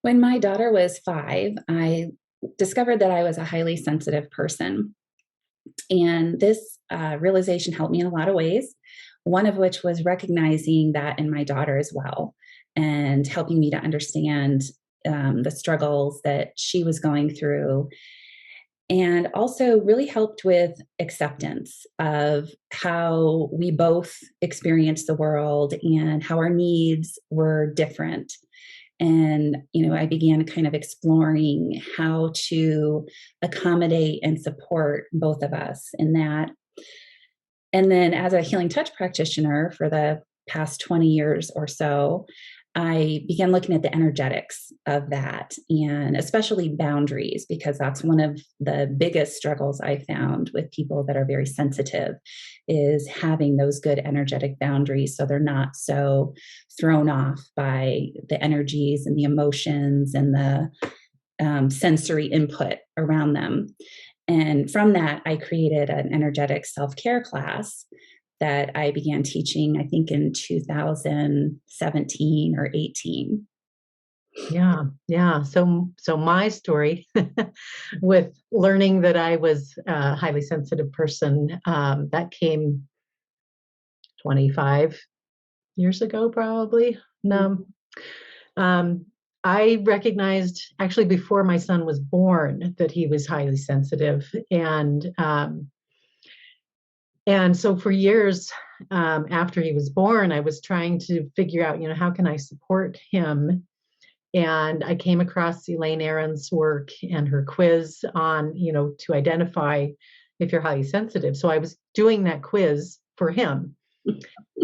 When my daughter was 5, I discovered that I was a highly sensitive person. And this realization helped me in a lot of ways, one of which was recognizing that in my daughter as well and helping me to understand the struggles that she was going through, and also really helped with acceptance of how we both experience the world and how our needs were different. And I began kind of exploring how to accommodate and support both of us in that. And then as a healing touch practitioner for the past 20 years or so, I began looking at the energetics of that, and especially boundaries, because that's one of the biggest struggles I found with people that are very sensitive, is having those good energetic boundaries so they're not so thrown off by the energies and the emotions and the sensory input around them. And from that, I created an energetic self care class that I began teaching, I think, in 2017 or 18. Yeah, yeah. So my story with learning that I was a highly sensitive person, that came 25 years ago, probably. No, um, I recognized actually before my son was born that he was highly sensitive, and so for years after he was born, I was trying to figure out, how can I support him. And I came across Elaine Aron's work and her quiz on, to identify if you're highly sensitive. So I was doing that quiz for him.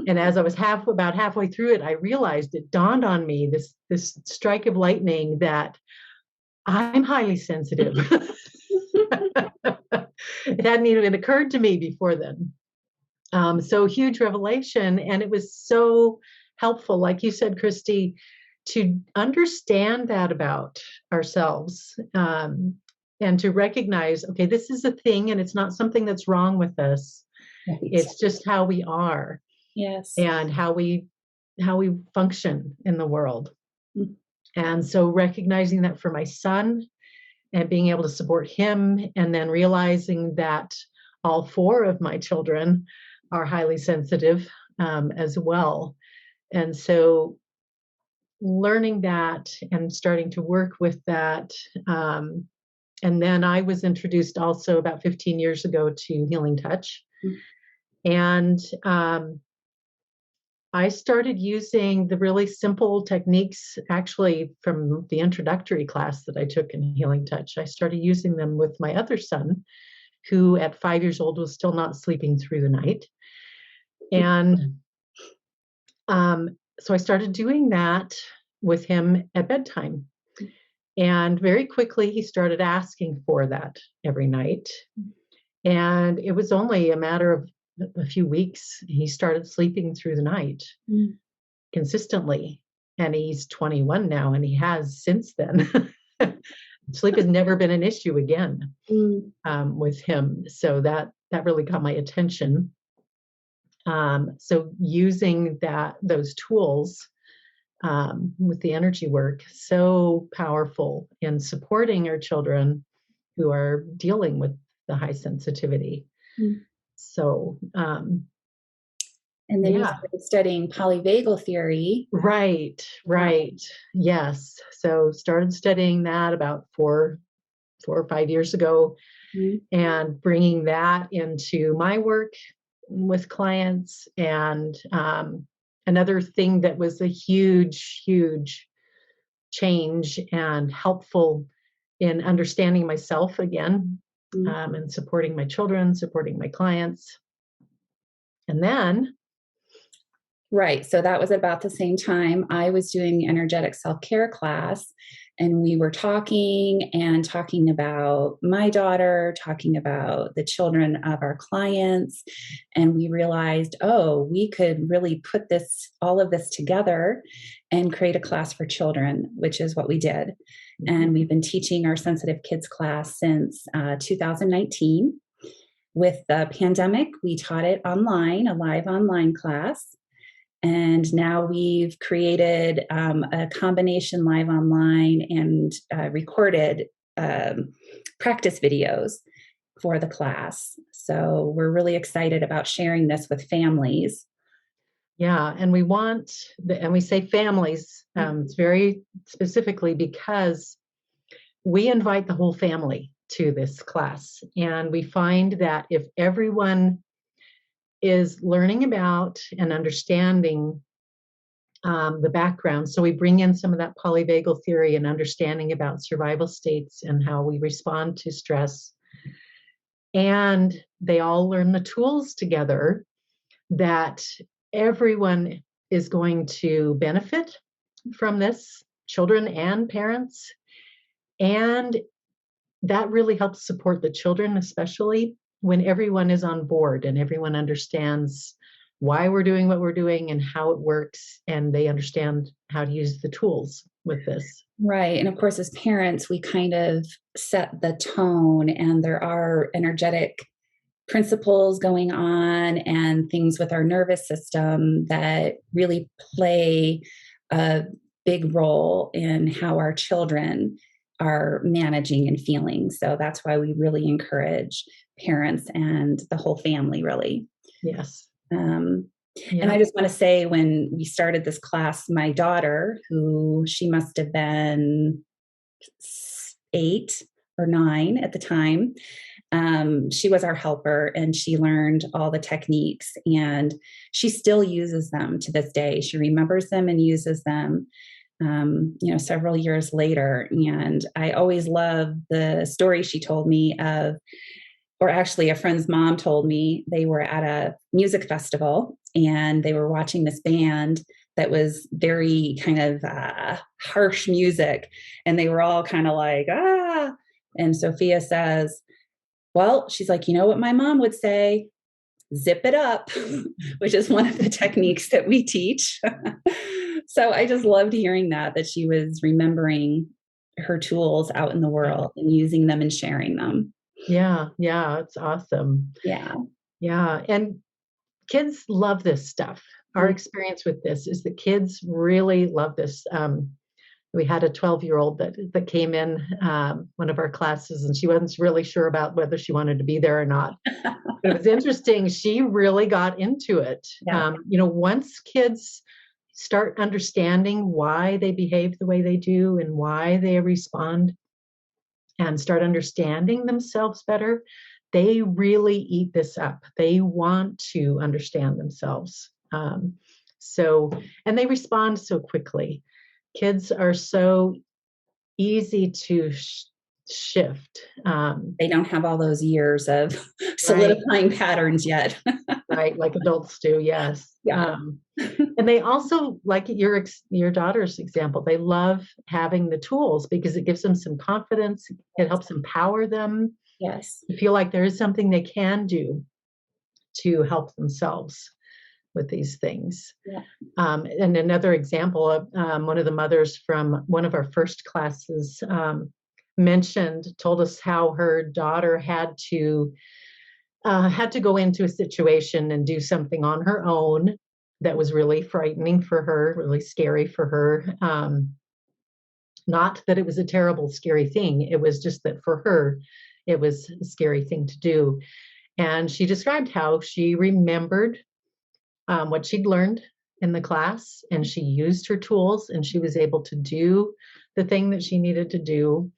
And as I was about halfway through it, I realized, it dawned on me, this strike of lightning, that I'm highly sensitive. It hadn't even occurred to me before then. So huge revelation. And it was so helpful, like you said, Christy, to understand that about ourselves, and to recognize, okay, this is a thing and it's not something that's wrong with us. Right. It's just how we are. Yes. And how we function in the world. Mm. And so recognizing that for my son and being able to support him, and then realizing that all four of my children are highly sensitive as well. And so learning that and starting to work with that. And then I was introduced also about 15 years ago to Healing Touch. Mm. And I started using the really simple techniques, actually, from the introductory class that I took in Healing Touch. I started using them with my other son, who at 5 years old was still not sleeping through the night. And so I started doing that with him at bedtime. And very quickly, he started asking for that every night. And it was only a matter of a few weeks, he started sleeping through the night consistently. And he's 21 now, and he has since then. Sleep has never been an issue again with him. So that really got my attention. So using those tools with the energy work, so powerful in supporting our children who are dealing with the high sensitivity. So, And then you yeah. started studying polyvagal theory. Right. Yes. So started studying that about 4 or 5 years ago, and bringing that into my work with clients. And another thing that was a huge change and helpful in understanding myself again, and supporting my children, supporting my clients. And then Right. So that was about the same time I was doing the energetic self care class. And we were talking about my daughter, talking about the children of our clients. And we realized, oh, we could really put all of this together and create a class for children, which is what we did. And we've been teaching our sensitive kids class since 2019. With the pandemic, we taught it online, a live online class. And now we've created a combination live online and recorded practice videos for the class. So we're really excited about sharing this with families. Yeah, and we say families, it's very specifically because we invite the whole family to this class. And we find that if everyone is learning about and understanding the background, so we bring in some of that polyvagal theory and understanding about survival states and how we respond to stress, and they all learn the tools together, that everyone is going to benefit from this, children and parents. And that really helps support the children, especially when everyone is on board and everyone understands why we're doing what we're doing and how it works, and they understand how to use the tools with this. Right. And of course, as parents, we kind of set the tone, and there are energetic principles going on and things with our nervous system that really play a big role in how our children are managing and feeling. So that's why we really encourage parents and the whole family, really. Yes. Um, and Yeah. I just want to say, when we started this class, my daughter, who she must have been 8 or 9 at the time, she was our helper, and she learned all the techniques, and she still uses them to this day. She remembers them and uses them, several years later. And I always love the story she told me of, or actually a friend's mom told me, they were at a music festival and they were watching this band that was very kind of harsh music, and they were all kind of like, ah. And Sophia says, well, she's like, you know what my mom would say? Zip it up, which is one of the techniques that we teach. So I just loved hearing that she was remembering her tools out in the world and using them and sharing them. Yeah. Yeah. It's awesome. Yeah. Yeah. And kids love this stuff. Our experience with this is the kids really love this. We had a 12-year-old that came in one of our classes, and she wasn't really sure about whether she wanted to be there or not. But it was interesting. She really got into it. Yeah. Once kids start understanding why they behave the way they do and why they respond, and start understanding themselves better, they really eat this up. They want to understand themselves. And they respond so quickly. Kids are so easy to shift. They don't have all those years of Right, solidifying patterns yet. right, like adults do, yes. Yeah. And they also, like your daughter's example, they love having the tools because it gives them some confidence. It helps empower them Yes. to feel like there is something they can do to help themselves with these things. Yeah. And another example of one of the mothers from one of our first classes told us how her daughter had to go into a situation and do something on her own that was really frightening for her, really scary for her. Not that it was a terrible, scary thing. It was just that for her, it was a scary thing to do. And she described how she remembered what she'd learned in the class, and she used her tools, and she was able to do the thing that she needed to do,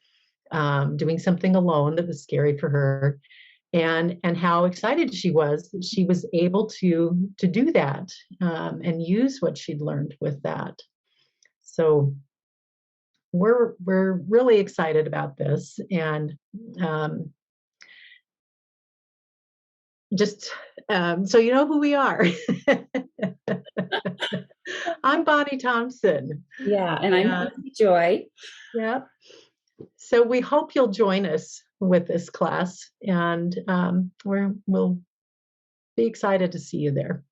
doing something alone that was scary for her, and how excited she was that she was able to do that, and use what she'd learned with that. So we're really excited about this, and just so you know who we are. I'm Bonnie Thompson. Yeah. And I'm Yeah. Joy. Yeah. So we hope you'll join us with this class, and we'll be excited to see you there.